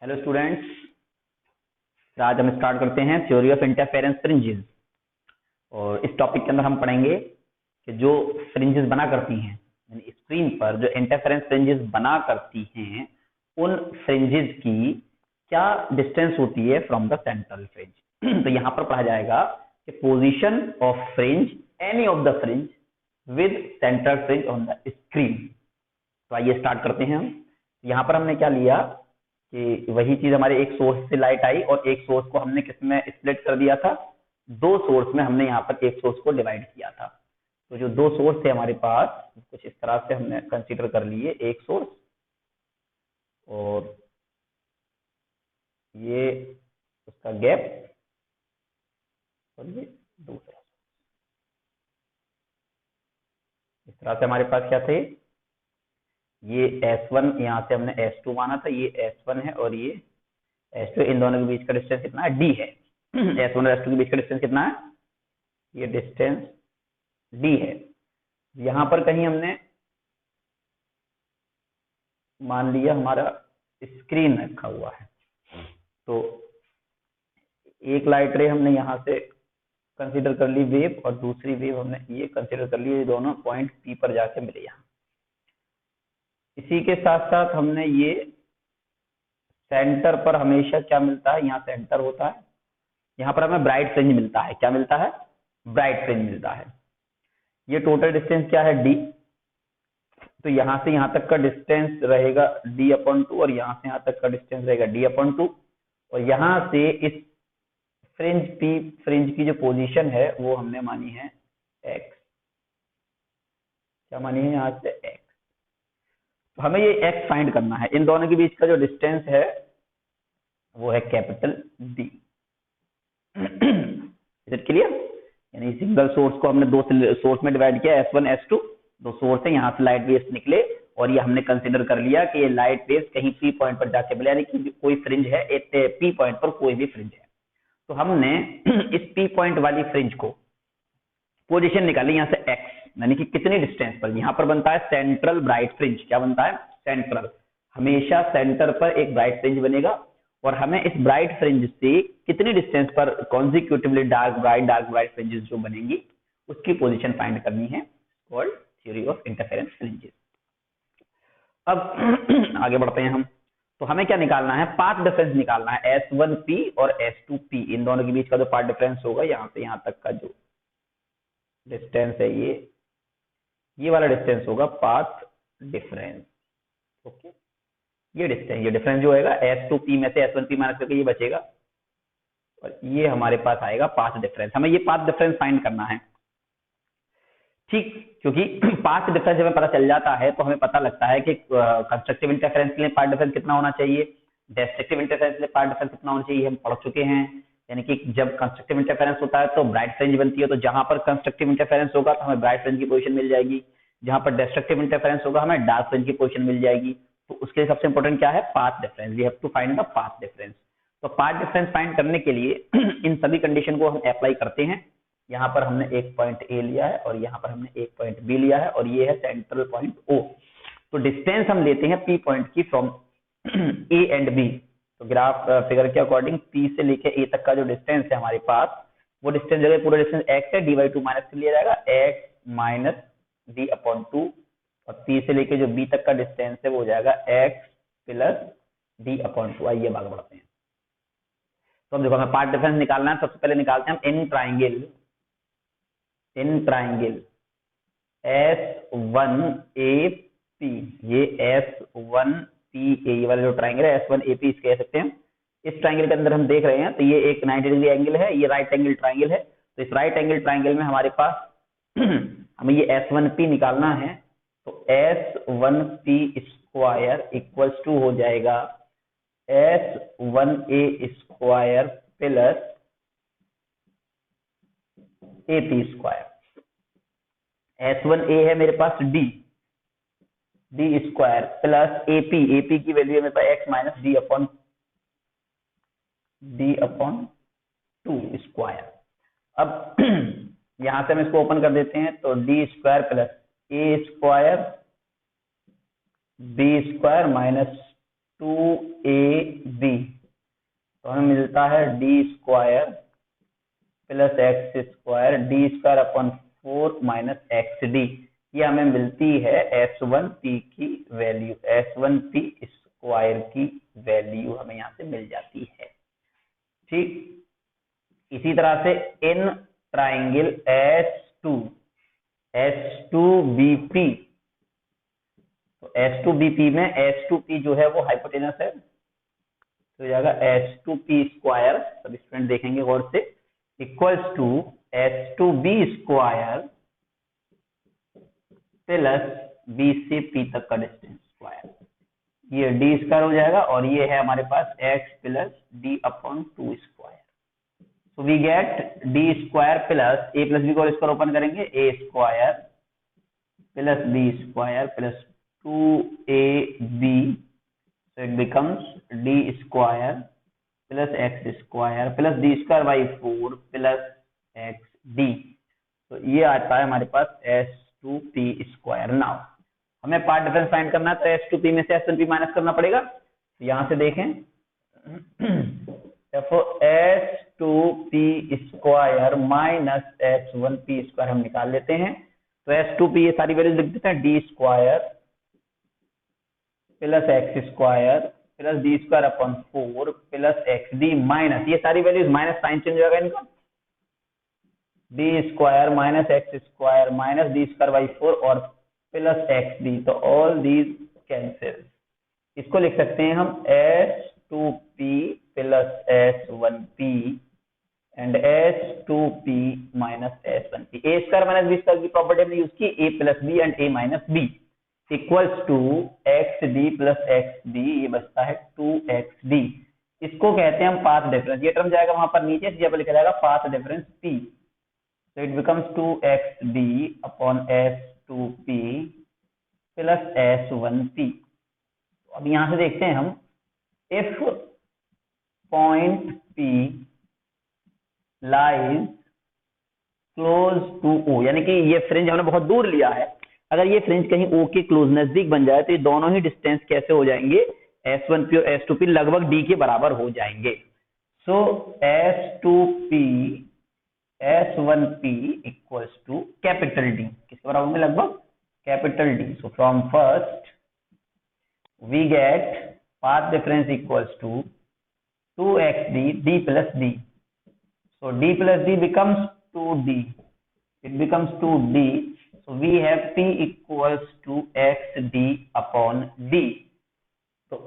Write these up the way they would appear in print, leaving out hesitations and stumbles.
Hello students, आज हम start करते हैं थ्योरी ऑफ इंटरफेरेंस फ्रिंजेस। और इस टॉपिक के अंदर हम पढ़ेंगे कि जो फ्रिंजेस बना करती हैं, यानी स्क्रीन पर जो इंटरफेरेंस फ्रिंजेस बना करती हैं, उन फ्रिंजेस की क्या डिस्टेंस होती है फ्रॉम द सेंट्रल फ्रिंज। तो यहाँ पर पढ़ा जाएगा कि position of fringe, any of the fringe with central fringe on the screen. तो आइए स्टार्ट करते हैं हम। यहाँ पर हमने क्या लिया कि वही चीज हमारे एक सोर्स से लाइट आई और एक सोर्स को हमने किसमें स्प्लिट कर दिया था, दो सोर्स में हमने यहाँ पर एक सोर्स को डिवाइड किया था। तो जो दो सोर्स थे हमारे पास, कुछ इस तरह से हमने कंसीडर कर लिए, एक सोर्स और ये उसका गैप और ये दूसरा। इस तरह से हमारे पास क्या थे, ये S1 यहाँ से हमने S2 माना था, ये S1 है और ये S2। इन दोनों के बीच का डिस्टेंस कितना है, D है। S1 और S2 के बीच का डिस्टेंस कितना है, ये डिस्टेंस D है। यहां पर कहीं हमने मान लिया हमारा स्क्रीन रखा हुआ है, तो एक लाइट रे हमने यहां से कंसीडर कर ली वेव और दूसरी वेव हमने ये कंसीडर कर ली, ये दोनों पॉइंट P पर जाके मिले यहाँ। इसी के साथ साथ हमने ये सेंटर पर हमेशा क्या मिलता है, यहाँ सेंटर होता है, यहाँ पर हमें ब्राइट फ्रिंज मिलता है। क्या मिलता है, ब्राइट फ्रिंज मिलता है। ये टोटल डिस्टेंस क्या है, D। तो यहां से यहां तक का डिस्टेंस रहेगा D/2 और यहां से यहां तक का डिस्टेंस रहेगा D/2। और यहां से इस फ्रिंज P फ्रिंज की जो पोजीशन है वो हमने मानी है X। क्या मानी है, यहां से X। तो हमें ये X फाइंड करना है। इन दोनों के बीच का जो डिस्टेंस है वो है capital D। Is it clear? यानी सिंगल सोर्स को हमने दो सोर्स में डिवाइड किया, S1 S2, दो सोर्स है, यहाँ से लाइट वेव्स निकले और ये हमने कंसीडर कर लिया कि ये लाइट वेव्स कहीं P पॉइंट पर जाके मिले, यानी कि कोई फ्रिंज है, एक P पॉइंट पर कोई भी फ्रिंज है। तो हमने इस P पॉइंट वाली फ्रिंज को पोजीशन निकाली यहाँ से X, यानी कि कितनी डिस्टेंस पर। यहाँ पर बनता है सेंट्रल ब्राइट फ्रिंज। क्या बनता है, सेंट्रल। हमेशा सेंटर पर एक ब्राइट फ्रिंज बनेगा और हमें इस ब्राइट फ्रिंज से कितनी डिस्टेंस पर कॉन्जिक्यूटिवली डार्क ब्राइट फ्रिंजेस जो बनेंगी उसकी पोजीशन फाइंड करनी है, called theory of interference fringes. अब आगे बढ़ते हैं हम। तो हमें क्या निकालना है, पाथ डिफरेंस निकालना है। S1P और S2P, इन दोनों के बीच का जो पाथ डिफरेंस होगा, यहाँ से यहाँ तक का जो डिस्टेंस है, ये वाला डिस्टेंस होगा पाथ डिफरेंस। ओके, ये डिफरेंस जो होगा S2P में से S1P माइनस करके ये बचेगा और ये हमारे पास आएगा पाथ डिफरेंस। हमें ये पाथ डिफरेंस फाइंड करना है, ठीक। क्योंकि पाथ डिफरेंस हमें पता चल जाता है तो हमें पता लगता है कि कंस्ट्रक्टिव इंटरफेरेंस के लिए पाथ डिफरेंस कितना होना चाहिए, डिस्ट्रक्टिव इंटरफेरेंस के लिए पाथ डिफरेंस कितना होना चाहिए, हम पढ़ चुके हैं। यानी कि जब कंस्ट्रक्टिव इंटरफेरेंस होता है तो ब्राइट फ्रिंज बनती है, तो जहां पर कंस्ट्रक्टिव इंटरफेरेंस होगा तो हमें ब्राइट फ्रिंज की पोजीशन मिल जाएगी, जहां पर डिस्ट्रक्टिव इंटरफेरेंस होगा हमें डार्क फ्रिंज की पोजीशन मिल जाएगी। तो उसके लिए सबसे इंपॉर्टेंट क्या है, path difference. We have to find the path difference. तो पाथ डिफरेंस फाइंड करने के लिए इन सभी कंडीशन को हम अप्लाई करते हैं। यहाँ पर हमने एक पॉइंट ए लिया है और यहाँ पर हमने एक पॉइंट बी लिया है और ये है सेंट्रल पॉइंट ओ। तो डिस्टेंस हम लेते हैं पी पॉइंट की फ्रॉम ए एंड बी। तो ग्राफ फिगर के अकॉर्डिंग पी से लेके ए तक का जो डिस्टेंस है हमारे पास, वो डिस्टेंस जगह पूरा डिस्टेंस एक्स है, dy/2 माइनस कर लिया जाएगा, एक्स माइनस d/2। और पी से लेके जो बी तक का डिस्टेंस है वो हो जाएगा एक्स प्लस d/2। आइए आगे बढ़ते हैं। तो अब देखो हमें पार्ट डिफरेंस निकालना है। सबसे पहले निकालते हैं हम इन ट्राइंगल S1AP। ये S1PA, ये वाला जो ट्राइंगल है S1AP कह सकते हैं। इस ट्राइंगल के अंदर हम देख रहे हैं तो ये एक 90 डिग्री एंगल है, ये राइट एंगल ट्राइंगल है। तो इस राइट एंगल ट्राइंगल में हमारे पास हमें ये S1P निकालना है। तो S1P स्क्वायर इक्वल्स टू हो जाएगा S1A square plus AP square. S1A है मेरे पास D स्क्वायर प्लस AP की वैल्यू है मेरे पास x माइनस D/2 स्क्वायर। अब यहां से हम इसको ओपन कर देते हैं तो D square plus A square B square minus 2ab, तो हमें मिलता है D square plus X square D square upon 4 minus x D. ये हमें मिलती है S1P की वैल्यू, S1P स्क्वायर की वैल्यू हमें यहाँ से मिल जाती है। ठीक, इसी तरह से इन ट्राइंगल S2BP, तो S2BP में S2P जो है वो हाइपोटेनस है, तो हो जाएगा S2P स्क्वायर, सब स्टूडेंट देखेंगे गौर से, equals to S2B square plus B से P तक का डिस्टेंस स्क्वायर, ये D स्क्वायर हो जाएगा, और ये है हमारे पास X plus D upon 2 square. So we get D square plus A plus B को स्क्वायर ओपन करेंगे, A square plus B square plus 2AB, so it becomes D square plus X square plus D square by 4 plus XD, तो ये आता है हमारे पास S2P square. Now हमें path difference find करना है, तो S2P में से S1P माइनस करना पड़ेगा। तो यहां से देखें, S2P square minus S1P square हम निकाल लेते हैं, तो S2P ये सारी वैल्यूज लिख देते हैं, D square plus X square plus D square upon 4 plus XD minus, ये सारी वैल्यूज माइनस साइन चेंज हो जाएगा इनका, D square minus X square minus D square by 4 और प्लस XD, तो ऑल दीज कैंसिल। इसको लिख सकते हैं हम S2P plus S1P and S2P minus S1P। A square minus B square की प्रॉपर्टी हमने यूज की, A plus B and A minus B equals to XD plus XD, ये बचता है 2XD। इसको कहते हैं हम पाथ डिफरेंस, ये टर्म जाएगा वहां पर नीचे, जब लिखा जाएगा path difference P, so it becomes 2XD upon S2P plus S1P। अब यहां से देखते हैं हम, if point P lies close to O, यानी कि ये फ्रिंज हमने बहुत दूर लिया है, अगर ये फ्रिंज कहीं O के क्लोज नजदीक बन जाए तो ये दोनों ही डिस्टेंस कैसे हो जाएंगे, S1P और S2P लगभग D के बराबर हो जाएंगे। So S2P S1P equals to capital D, किसके बराबर में, लगभग capital D। So from first we get path difference equals to 2XD D plus D, so D plus D becomes 2D, it becomes 2D, so we have P equals to XD upon D। तो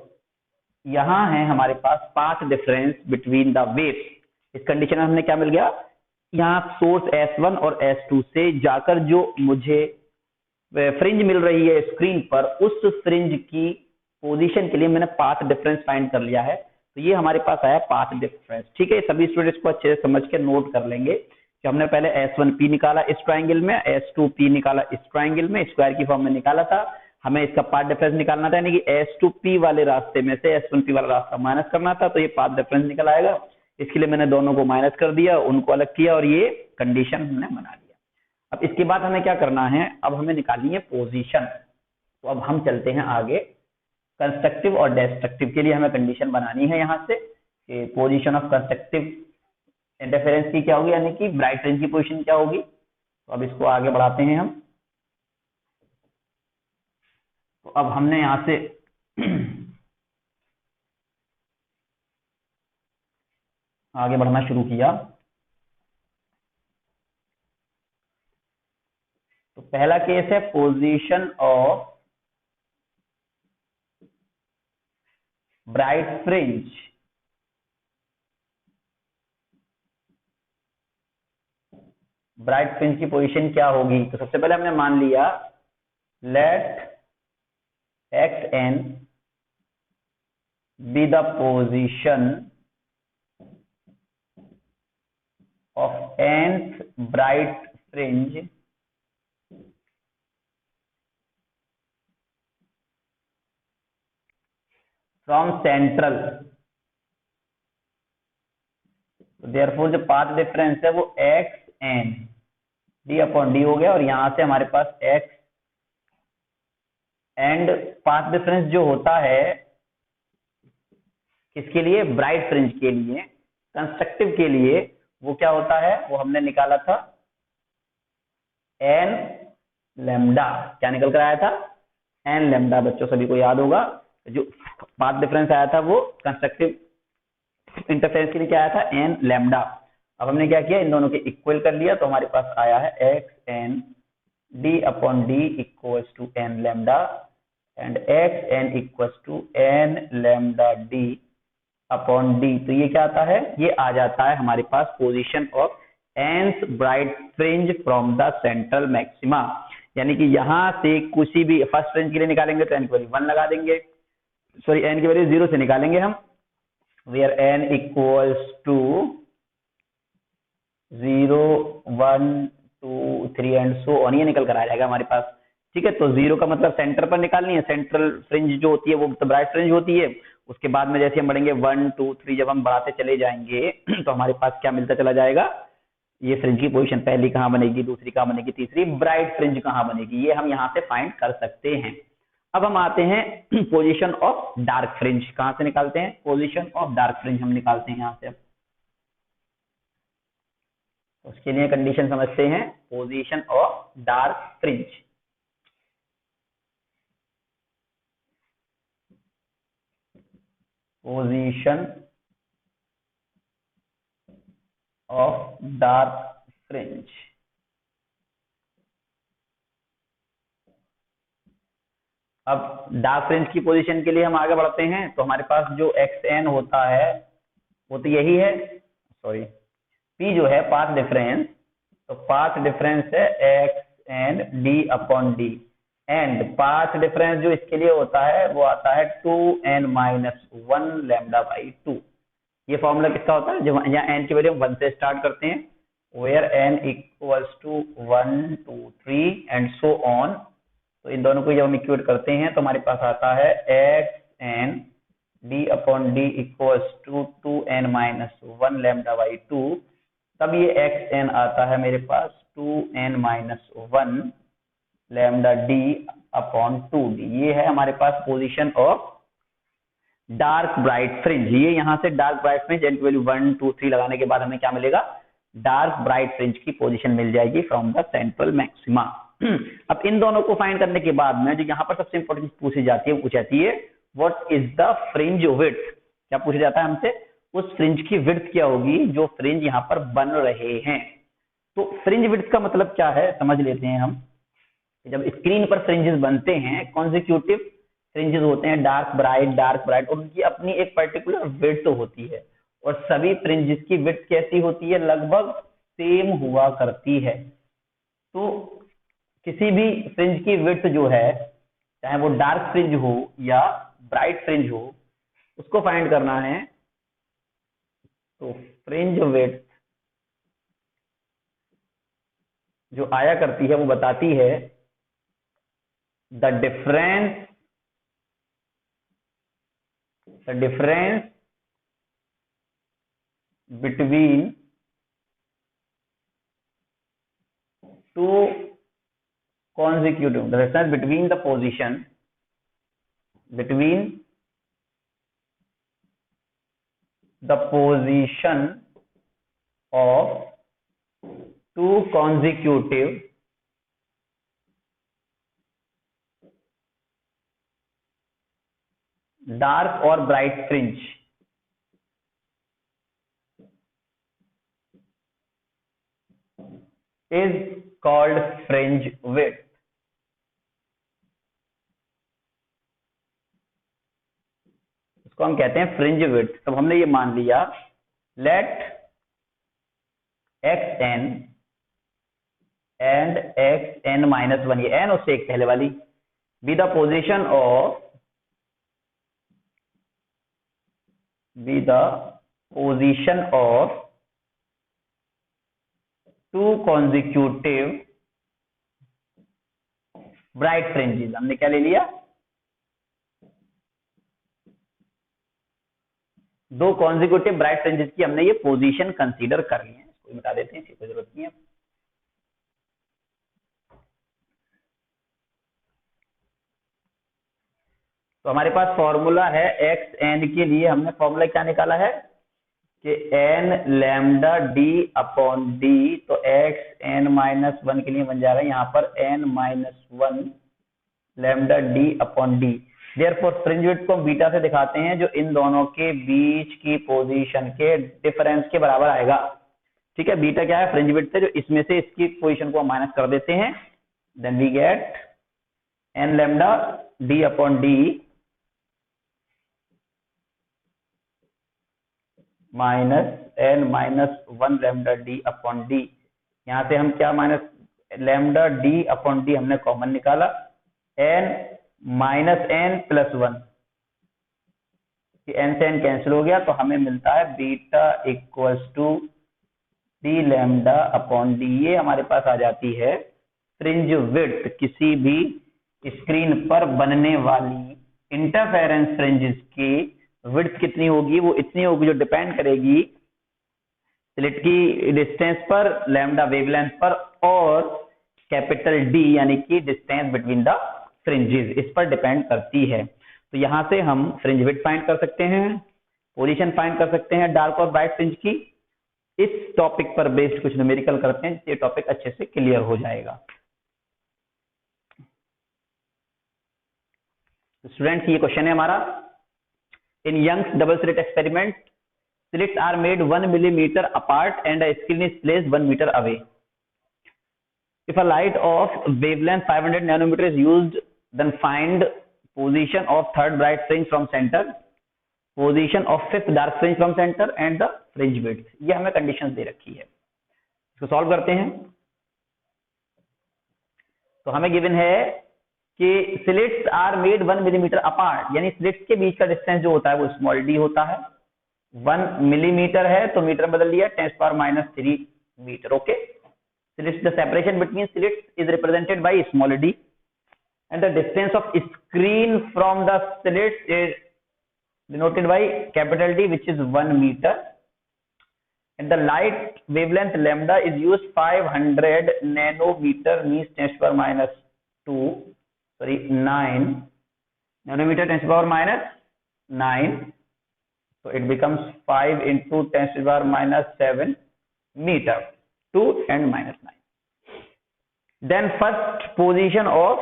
यहां है हमारे पास path difference between the waves. इस कंडीशन में हमने क्या मिल गया, यहाँ सोर्स S1 और S2 से जाकर जो मुझे फ्रिंज मिल रही है स्क्रीन पर, उस फ्रिंज की पोजीशन के लिए मैंने पाथ डिफरेंस फाइंड कर लिया है, तो ये हमारे पास आया पाथ डिफरेंस। ठीक है, सभी स्टूडेंट्स को अच्छे से समझ के नोट कर लेंगे कि हमने पहले S1P निकाला इस ट्राइंगल में, S2P निकाला इस ट्राइंगल में, स्क्वायर की फॉर्म में निकाला था, हमें इसका पाथ डिफरेंस निकालना था, यानी कि S2P वाले रास्ते में से S1P वाला रास्ता माइनस करना था, तो ये पाथ डिफरेंस निकल आएगा। इसके लिए मैंने दोनों को माइनस कर दिया, उनको अलग किया और ये कंडीशन हमने बना लिया। अब इसके बाद हमें क्या करना है, अब हमें निकालनी है पोजीशन। तो अब हम चलते हैं आगे, कंस्ट्रक्टिव और डिस्ट्रक्टिव के लिए हमें कंडीशन बनानी है यहाँ से कि पोजीशन ऑफ कंस्ट्रक्टिव इंटरफेरेंस की क्या होगी, यानी कि ब्राइट फ्रिंज की पोजीशन क्या होगी। तो अब इसको आगे बढ़ाते हैं हम। तो अब हमने यहाँ से आगे बढ़ना शुरू किया। तो पहला केस है position of bright fringe. Bright fringe की पोजीशन क्या होगी, तो सबसे पहले हमने मान लिया late xn be the position of nth bright fringe from central। तो therefore जो पाथ डिफरेंस है वो xn d अपॉन d हो गया, और यहां से हमारे पास x एंड पाथ डिफरेंस जो होता है किसके लिए? ब्राइट फ्रिंज के लिए। कंस्ट्रक्टिव के लिए वो क्या होता है, वो हमने निकाला था एन लैम्डा। क्या निकल कर आया था? N lambda. बच्चों सभी को याद होगा, जो पाथ डिफरेंस आया था वो कंस्ट्रक्टिव इंटरफेरेंस के लिए क्या आया था? N lambda. अब हमने क्या किया, इन दोनों के इक्वल कर लिया, तो हमारे पास आया है X N D upon D equals to N lambda and X N equals to N lambda D upon D. तो ये क्या आता है? ये आ जाता है हमारे पास position of nth bright fringe from the central maxima. यानी कि यहां से किसी भी फर्स्ट फ्रिंज के लिए निकालेंगे तो एन की वैल्यू 1 लगा देंगे, सॉरी एन की वैल्यू 0 से निकालेंगे हम, where N equals to 0 1 2 3 and so on, ये निकल कर आ जाएगा हमारे पास। ठीक है, तो 0 का मतलब सेंटर पर निकालनी है, सेंट्रल फ्रिंज जो होती है वो तो ब्राइट फ्रिंज होती है। उसके बाद में जैसे हम बढ़ेंगे 1 2 3, जब हम बढ़ाते चले जाएंगे तो हमारे पास क्या मिलता चला जाएगा, ये फ्रिंज की पोजीशन पहली कहां बनेगी, दूसरी कहां बनेगी, तीसरी ब्राइट फ्रिंज कहां बनेगी, ये हम यहां से फाइंड कर सकते हैं। अब हम आते हैं पोजीशन ऑफ डार्क फ्रिंज। कहां से निकालते हैं? पोजीशन ऑफ डार्क फ्रिंज हम निकालते हैं यहां से। उसके लिए कंडीशन समझते हैं, position of dark fringe. Position of dark fringe. अब डार्क फ्रिंज की पोजीशन के लिए हम आगे बढ़ते हैं, तो हमारे पास जो एक्स एन होता है वो तो यही है, सॉरी पी जो है पाथ डिफरेंस, तो पाथ डिफरेंस है X N D upon D and path difference जो इसके लिए होता है वो आता है 2n-1 लैम्डा बाई 2। ये फॉर्मूला किसका होता है? जो यहाँ एन की वैल्यू हम 1 से स्टार्ट करते हैं, where N equals to 1 2 3 and so on. तो इन दोनों को जब हम इक्वेट करते हैं तो हमारे पास आता है X N D upon D equals to 2n-1 lambda by 2। तब ये एक्स एन आता है मेरे पास 2n-1 lambda D upon 2d। ये है हमारे पास position of dark bright fringe. ये यहां से डार्क ब्राइट फ्रिंज एन की वैल्यू 1 2 3 लगाने के बाद हमें क्या मिलेगा? डार्क ब्राइट फ्रिंज की पोजीशन मिल जाएगी फ्रॉम द सेंट्रल मैक्सिमा। अब इन दोनों को फाइंड करने के बाद में जो यहाँ पर सबसे इंपॉर्टेंट पूछी जाती है वो पूछती है what is the fringe width. क्या पूछा जाता है हमसे? उस फ्रिंज की विड्थ क्या होगी जो फ्रिंज यहाँ पर बन रहे हैं। तो फ्रिंज विड्थ का मतलब क्या है समझ लेते हैं हम। जब स्क्रीन पर फ्रिंजेस बनते हैं, कॉन्जिक्यूटिव फ्रिंजेस होते हैं, डार्क ब्राइट, और उनकी अपनी एक पर्टिकुलर विड्थ होती है, और सभी फ्रिंजेस की विड्थ कैसी होती है? लगभग सेम हुआ करती है। तो किसी भी फ्रिंज की विड्थ जो है, चाहे वो डार्क फ्रिंज हो या ब्राइट फ्रिंज हो, उसको फाइंड करना है। तो फ्रिंज विड्थ जो आया करती है वो बताती है the difference between two consecutive, the distance between the position of two consecutive dark or bright fringe is called fringe width। इसको हम कहते हैं फ्रिंज विड्थ। तब हमने ये मान लिया, let X N and X N minus 1, ये एन उससे एक पहले वाली, be the position of two consecutive bright fringes. हमने क्या ले लिया? दो कॉन्जिक्यूटिव ब्राइट फ्रिंजेस की हमने ये पोजीशन कंसीडर कर ली है। इसको मिटा देते हैं, इसकी कोई जरूरत नहीं है। तो हमारे पास फॉर्मूला है एक्स एन के लिए, हमने फॉर्मूला क्या निकाला है कि N lambda D upon D, तो एक्स एन माइनस वन के लिए बन जाएगा यहाँ पर N minus one lambda D upon D. Therefore fringe width को बीटा से दिखाते हैं, जो इन दोनों के बीच की पोजीशन के डिफरेंस के बराबर आएगा। ठीक है, बीटा क्या है, फ्रिंज विड्थ है, जो इसमें से इसकी पोजीशन को माइनस कर देते हैं, then we get N lambda D upon D minus N minus one lambda D upon D. यहां से हम क्या minus lambda D upon D हमने कॉमन निकाला, N minus N plus one, N से एन कैंसिल हो गया, तो हमें मिलता है beta equals to D lambda upon D. ये हमारे पास आ जाती है फ्रिंज विड्थ, किसी भी स्क्रीन पर बनने वाली इंटरफेरेंस फ्रिंजेस की विड्थ कितनी होगी, वो इतनी होगी जो डिपेंड करेगी स्लिट की डिस्टेंस पर, लैम्डा वेवलेंथ पर, और कैपिटल डी यानी कि डिस्टेंस बिटवीन द फ्रिंजेस, इस पर डिपेंड करती है। तो यहां से हम फ्रिंज विड्थ फाइंड कर सकते हैं, पोजीशन फाइंड कर सकते हैं डार्क और ब्राइट फ्रिंज की। इस टॉपिक पर बेस्ड कुछ न्यूमेरिकल करते हैं, ये टॉपिक अच्छे से क्लियर हो जाएगा। स्टूडेंट्स, ये क्वेश्चन है हमारा, in Young's double slit experiment slits are made 1 millimeter apart and a screen is placed 1 meter away. If a light of wavelength 500 nanometer is used, then find position of third bright fringe from center, position of fifth dark fringe from center and the fringe width. ये हमें conditions दे रखी है, इसको solve करते हैं। तो हमें given है कि slits are made 1 millimeter apart, यानी slits के बीच का डिस्टेंस जो होता है वो स्मॉल d होता है। 1 मिलीमीटर है तो मीटर बदल दिया, 10⁻³ metre. Okay, the separation between slits is represented by small d and the distance of screen from the slits is denoted by capital D, which is 1 meter, and the light wavelength lambda is used 500 nanometer, means 9 nanometer, 10⁻⁹, so it becomes 5 into 10⁻⁷ meter, 2 and -9. Then first position of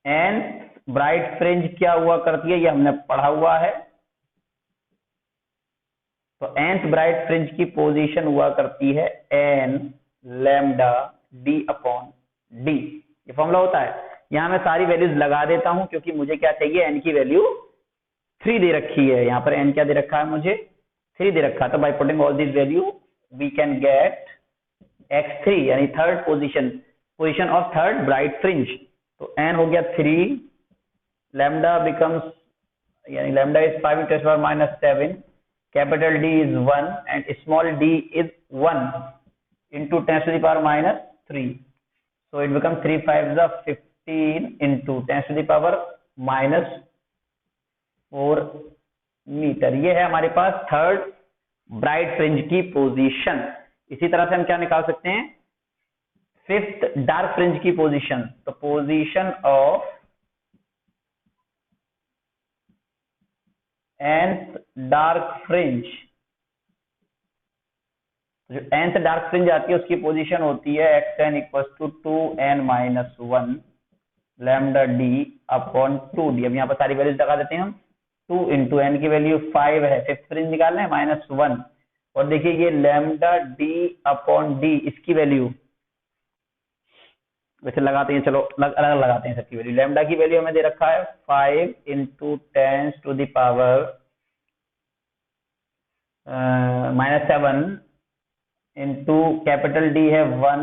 nth bright fringe क्या हुआ करती है, ये हमने पढ़ा हुआ है। तो nth ब्राइट फ्रिंज की पोजीशन हुआ करती है n lambda d upon d, ये फॉर्मूला होता है। यहां मैं सारी वैल्यूज लगा देता हूं, क्योंकि मुझे क्या चाहिए, n की वैल्यू 3 दे रखी है। यहाँ पर n क्या दे रखा है, मुझे 3 दे रखा है। तो by putting all this value we can get x3, यानी third position of third bright fringe. तो n हो गया 3, लैम्डा बिकम्स, यानी lambda is 5 into 10⁻⁷, capital D is 1 and small d is 1 into 10⁻⁻3, so it becomes 3 5 15 into 10⁻⁻4 metre. ये है हमारे पास third bright fringe की position. इसी तरह से हम क्या निकाल सकते हैं, फिफ्थ डार्क फ्रिंज की पोजीशन। तो position of nth dark fringe, जो nth डार्क फ्रिंज आती है उसकी पोजीशन होती है xn = 2n-1 lambda d upon 2d। अब यहाँ पर सारी वैल्यूज लगा देते हैं हम। 2 into n की वैल्यू 5 है, फिफ्थ फ्रिंज निकालना है -1, और देखिए ये लैम्डा d अपॉन d, इसकी वैल्यू वैसे लगाते हैं, चलो अलग अलग लगाते हैं सबकी वैल्यू। लैम्डा की वैल्यू हमें दे रखा है 5 into 10⁻⁻7 इंटू कैपिटल D है 1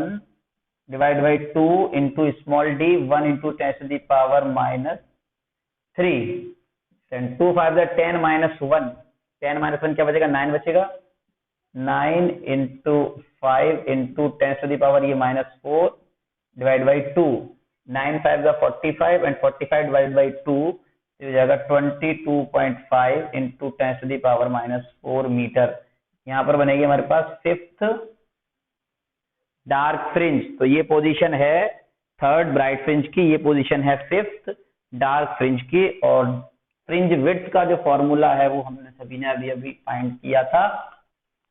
divide by 2 into small d 1 into 10⁻⁻3, 2 5 10 -1, 10 -1 क्या बचेगा, 9 बचेगा। 9 into 5 into 10⁻⁻4 divide by 2, 9 5 45 and 45 divide by 2 हो जाएगा 22.5 इंटू 10⁻⁻4 मीटर। यहाँ पर बनेगी हमारे पास फिफ्थ डार्क फ्रिंज। तो ये पोजीशन है थर्ड ब्राइट फ्रिंज की ये पोजीशन है फिफ्थ डार्क फ्रिंज की। और फ्रिंज विड्थ का जो फॉर्मूला है वो हमने सभी ने अभी अभी फाइंड किया था।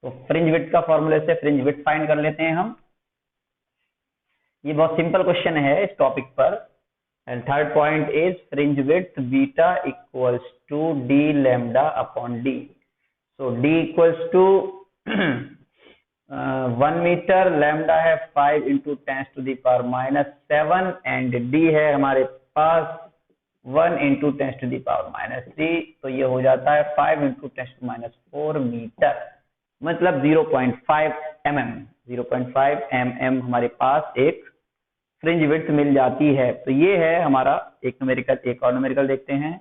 तो फ्रिंज विड्थ का फॉर्मूले से फ्रिंज विड्थ फाइंड कर लेते हैं हम। ये बहुत सिंपल क्वेश्चन है इस टॉपिक पर। And third point is fringe width beta equals to D lambda upon D. So D equals to 1 metre, lambda है 5 इंटू 10⁻⁻7 एंड डी है हमारे पास 1 इंटू 10⁻⁻3। तो ये हो जाता है 5 इंटू 10⁻⁴ मीटर, मतलब 0.5 mm। 0.5 mm हमारे पास एक फ्रिंज विड्थ मिल जाती है। तो ये है हमारा एक न्यूमेरिकल। एक और न्यूमेरिकल देखते हैं।